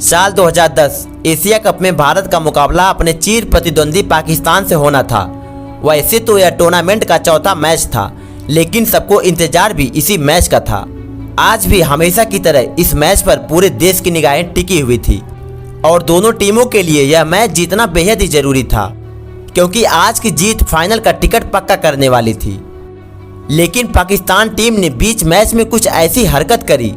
साल 2010 Asia cup में भारत का मुकाबला अपने चिर प्रतिद्वंदी पाकिस्तान से होना था। वैसे तो यह टूर्नामेंट का चौथा मैच था, लेकिन सबको इंतजार भी इसी मैच का था। आज भी हमेशा की तरह इस मैच पर पूरे देश की निगाहें टिकी हुई थी और दोनों टीमों के लिए यह मैच जीतना बेहद ही जरूरी था, क्योंकि आज की जीत फाइनल का टिकट पक्का करने वाली थी। लेकिन पाकिस्तान टीम ने बीच मैच में कुछ ऐसी हरकत करी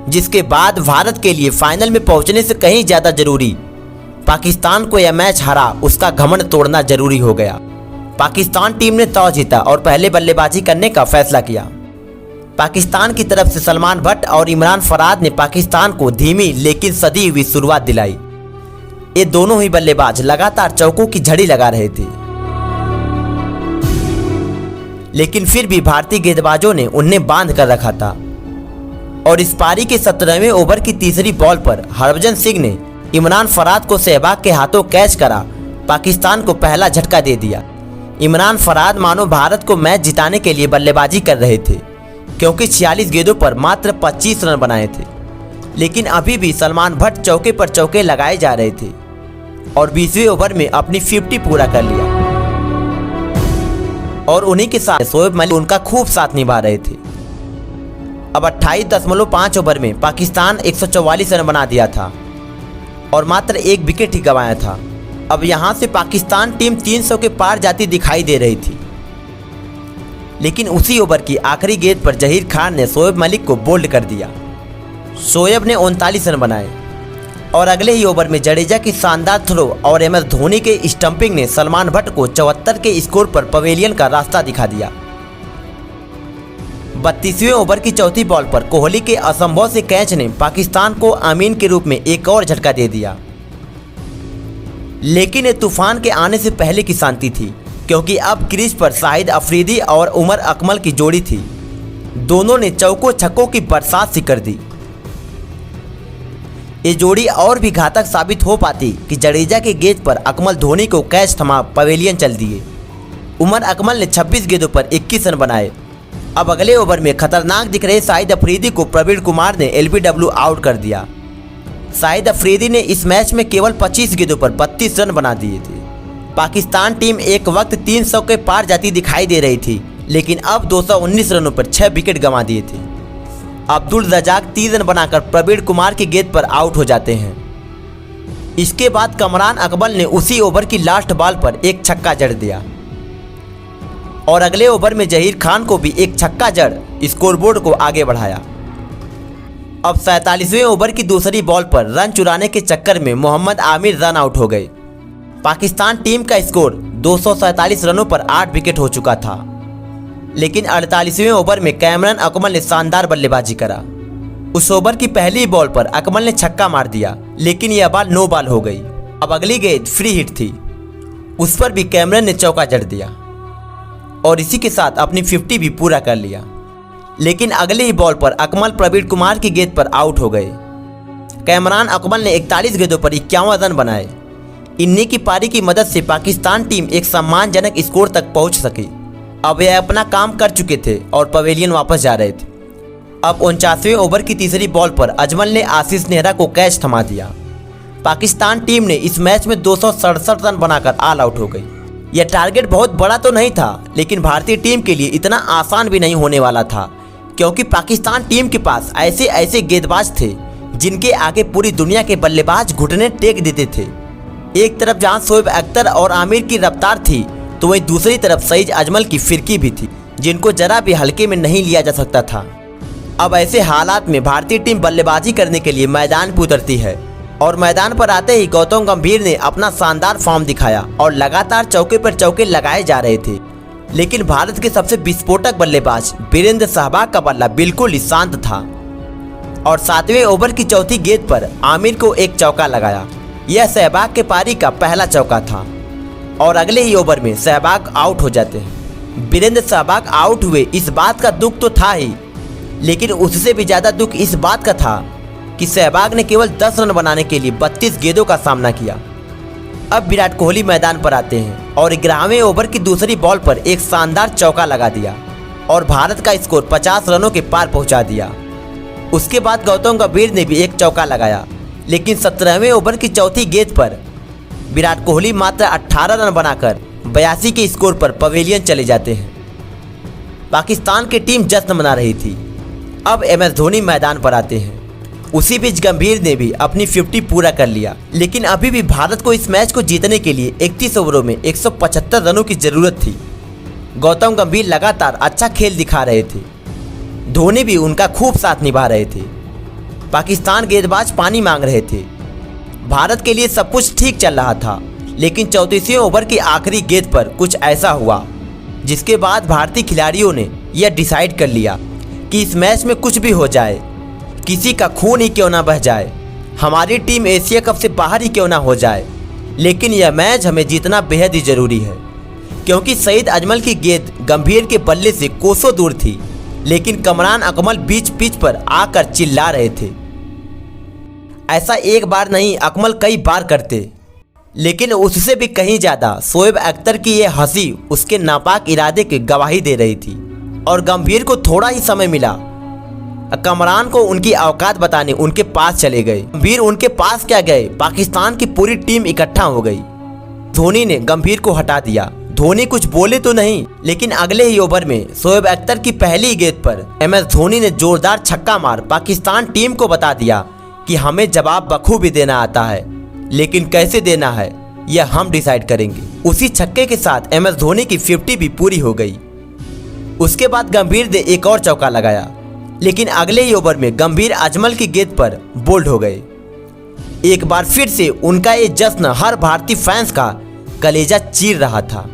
जिसके बाद भारत के लिए फाइनल में पहुंचने से कहीं ज़्यादा जरूरी पाकिस्तान को यह मैच हरा उसका घमंड तोड़ना जरूरी हो गया। पाकिस्तान टीम ने टॉस जीता और पहले बल्लेबाजी करने का फैसला किया। पाकिस्तान की तरफ से सलमान भट्ट और इमरान फराद ने पाकिस्तान को धीमी लेकिन सदी हुई शुरुआत दिलाई। ये दोनों ही बल्लेबाज लगातार चौकों की झड़ी लगा रहे थे, लेकिन फिर भी भारतीय गेंदबाजों ने उन्हें बांध कर रखा था। और इस पारी के 17वें ओवर की तीसरी बॉल पर हरभजन सिंह ने इमरान फराद को सहवाग के हाथों कैच करा पाकिस्तान को पहला झटका दे दिया। इमरान फराद मानो भारत को मैच जिताने के लिए बल्लेबाजी कर रहे थे, क्योंकि 46 गेंदों पर मात्र 25 रन बनाए थे। लेकिन अभी भी सलमान भट्ट चौके पर चौके लगाए जा रहे थे और 20वें ओवर में अपनी 50 पूरा कर लिया। और उन्हीं के साथ शोएब मलिक उनका खूब साथ निभा रहे थे। अब 28.5 ओवर में पाकिस्तान 144 रन बना दिया था और मात्र एक विकेट ही गंवाया था। अब यहां से पाकिस्तान टीम 300 के पार जाती दिखाई दे रही थी, लेकिन उसी ओवर की आखिरी गेंद पर जहीर खान ने शोएब मलिक को बोल्ड कर दिया। शोएब ने 39 रन बनाए और अगले ही ओवर में जडेजा की शानदार थ्रो और MS धोनी के स्टंपिंग ने सलमान भट्ट को 74 के स्कोर पर पवेलियन का रास्ता दिखा दिया। 32वें ओवर की चौथी बॉल पर कोहली के असंभव से कैच ने पाकिस्तान को अमीन के रूप में एक और झटका दे दिया। लेकिन ये तूफान के आने से पहले की शांति थी, क्योंकि अब क्रीज पर शाहिद अफरीदी और उमर अकमल की जोड़ी थी। दोनों ने चौकों छक्कों की बरसात सी कर दी। ये जोड़ी और भी घातक साबित हो पाती कि जडेजा के गेंद पर अकमल धोनी को कैच थमा पवेलियन चल दिए। उमर अकमल ने 26 गेंदों पर 21 रन बनाए। अब अगले ओवर में खतरनाक दिख रहे शाहिद अफरीदी को प्रवीण कुमार ने LBW आउट कर दिया। शाहिद अफरीदी ने इस मैच में केवल 25 गेंदों पर 32 रन बना दिए थे। पाकिस्तान टीम एक वक्त 300 के पार जाती दिखाई दे रही थी, लेकिन अब 219 रनों पर 6 विकेट गंवा दिए थे। अब्दुल रजाक 3 रन बनाकर प्रवीण कुमार की गेंद पर आउट हो जाते हैं। इसके बाद कमरान अकबर ने उसी ओवर की लास्ट बॉल पर एक छक्का जड़ दिया और अगले ओवर में जहीर खान को भी एक छक्का जड़ स्कोरबोर्ड को आगे बढ़ाया। अब 47वें ओवर की दूसरी बॉल पर रन चुराने के चक्कर में मोहम्मद आमिर रन आउट हो गए। पाकिस्तान टीम का स्कोर 247 रनों पर 8 विकेट हो चुका था, लेकिन 48वें ओवर में कैमरन अकमल ने शानदार बल्लेबाजी करा। उस ओवर की पहली बॉल पर अकमल ने छक्का मार दिया, लेकिन यह बॉल नो बॉल हो गई। अब अगली गेंद फ्री हिट थी, उस पर भी कैमरन ने चौका जड़ दिया और इसी के साथ अपनी 50 भी पूरा कर लिया। लेकिन अगले ही बॉल पर अकमल प्रवीण कुमार की गेंद पर आउट हो गए। कैमरान अकमल ने 41 गेंदों पर 51 रन बनाए। इन्हीं की पारी की मदद से पाकिस्तान टीम एक सम्मानजनक स्कोर तक पहुंच सकी। अब यह अपना काम कर चुके थे और पवेलियन वापस जा रहे थे। अब 49वें ओवर की तीसरी बॉल पर अजमल ने आशीष नेहरा को कैच थमा दिया। पाकिस्तान टीम ने इस मैच में 267 रन बनाकर ऑल आउट हो गई। यह टारगेट बहुत बड़ा तो नहीं था, लेकिन भारतीय टीम के लिए इतना आसान भी नहीं होने वाला था, क्योंकि पाकिस्तान टीम के पास ऐसे ऐसे गेंदबाज थे जिनके आगे पूरी दुनिया के बल्लेबाज घुटने टेक देते थे। एक तरफ जहां शोएब अख्तर और आमिर की रफ्तार थी, तो वहीं दूसरी तरफ सईद अजमल की फिरकी भी थी, जिनको जरा भी हल्के में नहीं लिया जा सकता था। अब ऐसे हालात में भारतीय टीम बल्लेबाजी करने के लिए मैदान पर उतरती है और मैदान पर आते ही गौतम गंभीर ने अपना शानदार फॉर्म दिखाया और लगातार चौके पर चौके लगाए जा रहे थे। लेकिन भारत के सबसे विस्फोटक बल्लेबाज वीरेंद्र सहवाग का बल्ला बिल्कुल ही शांत था और 7वें ओवर की चौथी गेंद पर आमिर को एक चौका लगाया। यह सहवाग के पारी का पहला चौका था और अगले ही ओवर में सहवाग आउट हो जाते हैं। वीरेंद्र सहवाग आउट हुए इस बात का दुख तो था ही, लेकिन उससे भी ज़्यादा दुख इस बात का था कि सहवाग ने केवल 10 रन बनाने के लिए 32 गेंदों का सामना किया। अब विराट कोहली मैदान पर आते हैं और 11वें ओवर की दूसरी बॉल पर एक शानदार चौका लगा दिया और भारत का स्कोर 50 रनों के पार पहुंचा दिया। उसके बाद गौतम गंभीर ने भी एक चौका लगाया लेकिन 17वें ओवर की चौथी गेंद पर विराट कोहली मात्र 18 रन बनाकर 82 के स्कोर पर पवेलियन चले जाते हैं। पाकिस्तान की टीम जश्न मना रही थी। अब MS धोनी मैदान पर आते हैं। उसी बीच गंभीर ने भी अपनी 50 पूरा कर लिया, लेकिन अभी भी भारत को इस मैच को जीतने के लिए 31 ओवरों में 175 रनों की जरूरत थी। गौतम गंभीर लगातार अच्छा खेल दिखा रहे थे, धोनी भी उनका खूब साथ निभा रहे थे। पाकिस्तान गेंदबाज पानी मांग रहे थे। भारत के लिए सब कुछ ठीक चल रहा था, लेकिन 34वें ओवर की आखिरी गेंद पर कुछ ऐसा हुआ जिसके बाद भारतीय खिलाड़ियों ने यह डिसाइड कर लिया कि इस मैच में कुछ भी हो जाए, किसी का खून ही क्यों ना बह जाए, हमारी टीम एशिया कप से बाहर ही क्यों ना हो जाए, लेकिन यह मैच हमें जीतना बेहद ही जरूरी है। क्योंकि सईद अजमल की गेंद गंभीर के बल्ले से कोसों दूर थी, लेकिन कमरान अकमल बीच पिच पर आकर चिल्ला रहे थे। ऐसा एक बार नहीं, अकमल कई बार करते, लेकिन उससे भी कहीं ज़्यादा शोएब अख्तर की यह हंसी उसके नापाक इरादे की गवाही दे रही थी। और गंभीर को थोड़ा ही समय मिला, कमरान को उनकी औकात बताने उनके पास चले गए। गंभीर उनके पास क्या गए, पाकिस्तान की पूरी टीम इकट्ठा हो गई। धोनी ने गंभीर को हटा दिया। धोनी कुछ बोले तो नहीं, लेकिन अगले ही ओवर में शोएब अख्तर की पहली गेंद पर MS धोनी ने जोरदार छक्का मार पाकिस्तान टीम को बता दिया कि हमें जवाब बखूबी देना आता है, लेकिन कैसे देना है यह हम डिसाइड करेंगे। उसी छक्के के साथ MS धोनी की 50 भी पूरी हो गई। उसके बाद गंभीर ने एक और चौका लगाया, लेकिन अगले ही ओवर में गंभीर अजमल की गेंद पर बोल्ड हो गए। एक बार फिर से उनका ये जश्न हर भारतीय फैंस का कलेजा चीर रहा था,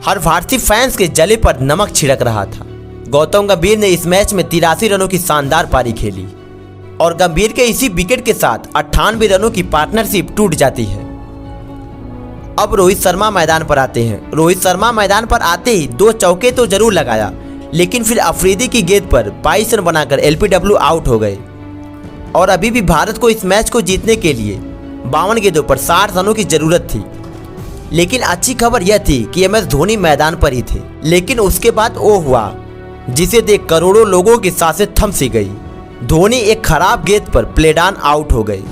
हर भारतीय फैंस के जले पर नमक छिड़क रहा था। गौतम गंभीर ने इस मैच में 83 रनों की शानदार पारी खेली और गंभीर के इसी विकेट के साथ 98 रनों की पार्टनरशिप टूट जाती है। अब रोहित शर्मा मैदान पर आते हैं। रोहित शर्मा मैदान पर आते ही 2 चौके तो जरूर लगाया, लेकिन फिर अफरीदी की गेंद पर 22 रन बनाकर LPW आउट हो गए। और अभी भी भारत को इस मैच को जीतने के लिए 52 गेंदों पर 60 रनों की जरूरत थी। लेकिन अच्छी खबर यह थी कि MS धोनी मैदान पर ही थे। लेकिन उसके बाद वो हुआ जिसे देख करोड़ों लोगों की सांसें थम सी गई। धोनी एक खराब गेंद पर प्लेडान आउट हो गए।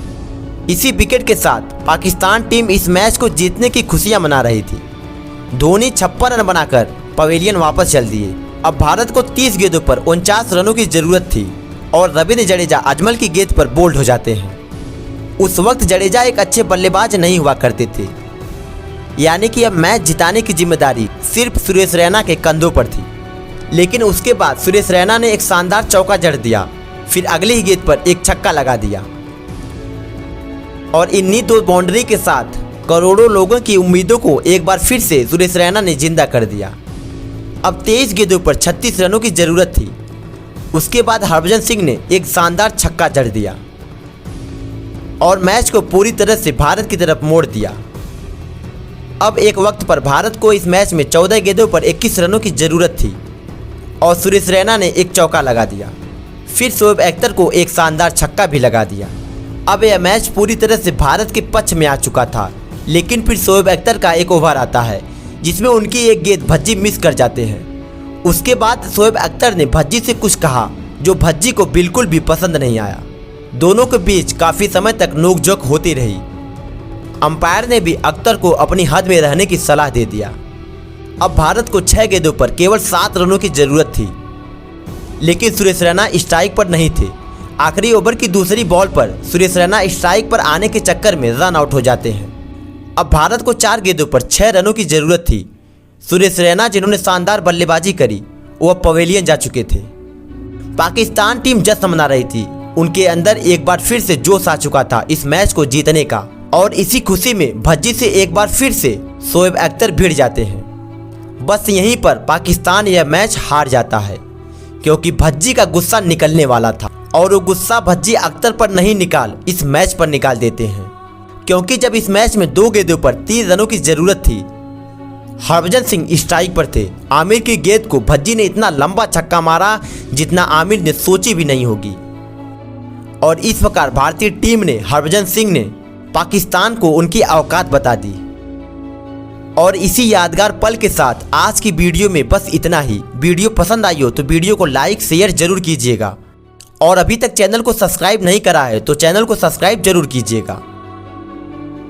इसी विकेट के साथ पाकिस्तान टीम इस मैच को जीतने की खुशियां मना रही थी। धोनी 56 रन बनाकर पवेलियन वापस चल दिए। अब भारत को 30 गेंदों पर 49 रनों की जरूरत थी और रवींद्र जडेजा अजमल की गेंद पर बोल्ड हो जाते हैं। उस वक्त जडेजा एक अच्छे बल्लेबाज नहीं हुआ करते थे, यानी कि अब मैच जिताने की जिम्मेदारी सिर्फ सुरेश रैना के कंधों पर थी। लेकिन उसके बाद सुरेश रैना ने एक शानदार चौका जड़ दिया, फिर अगली ही गेंद पर एक छक्का लगा दिया और इन्हीं 2 बाउंड्री के साथ करोड़ों लोगों की उम्मीदों को एक बार फिर से सुरेश रैना ने जिंदा कर दिया। अब 23 गेंदों पर 36 रनों की जरूरत थी। उसके बाद हरभजन सिंह ने एक शानदार छक्का जड़ दिया और मैच को पूरी तरह से भारत की तरफ मोड़ दिया। अब एक वक्त पर भारत को इस मैच में 14 गेंदों पर 21 रनों की जरूरत थी और सुरेश रैना ने एक चौका लगा दिया। फिर शोएब अख्तर को एक शानदार छक्का भी लगा दिया। अब यह मैच पूरी तरह से भारत के पक्ष में आ चुका था। लेकिन फिर शोएब अख्तर का एक ओवर आता है जिसमें उनकी एक गेंद भज्जी मिस कर जाते हैं। उसके बाद शोएब अख्तर ने भज्जी से कुछ कहा जो भज्जी को बिल्कुल भी पसंद नहीं आया। दोनों के बीच काफ़ी समय तक नोकझोंक होती रही। अंपायर ने भी अख्तर को अपनी हद में रहने की सलाह दे दिया। अब भारत को 6 गेंदों पर केवल 7 रनों की जरूरत थी, लेकिन सुरेश रैना स्ट्राइक पर नहीं थे। आखिरी ओवर की दूसरी बॉल पर सुरेश रैना स्ट्राइक पर आने के चक्कर में रन आउट हो जाते हैं। अब भारत को 4 गेंदों पर 6 रनों की जरूरत थी। सुरेश रैना जिन्होंने शानदार बल्लेबाजी करी वो अब पवेलियन जा चुके थे। पाकिस्तान टीम जश्न मना रही थी। उनके अंदर एक बार फिर से जोश आ चुका था इस मैच को जीतने का और इसी खुशी में भज्जी से एक बार फिर से शोएब अख्तर भिड़ जाते हैं। बस यहीं पर पाकिस्तान यह मैच हार जाता है क्योंकि भज्जी का गुस्सा निकलने वाला था और वो गुस्सा भज्जी अख्तर पर नहीं निकाल इस मैच पर निकाल देते हैं। क्योंकि जब इस मैच में 2 गेंदों पर 3 रनों की जरूरत थी, हरभजन सिंह स्ट्राइक पर थे। आमिर की गेंद को भज्जी ने इतना लंबा छक्का मारा जितना आमिर ने सोची भी नहीं होगी और इस प्रकार भारतीय टीम ने हरभजन सिंह ने पाकिस्तान को उनकी औकात बता दी। और इसी यादगार पल के साथ आज की वीडियो में बस इतना ही। वीडियो पसंद आई हो तो वीडियो को लाइक शेयर जरूर कीजिएगा और अभी तक चैनल को सब्सक्राइब नहीं करा है तो चैनल को सब्सक्राइब जरूर कीजिएगा।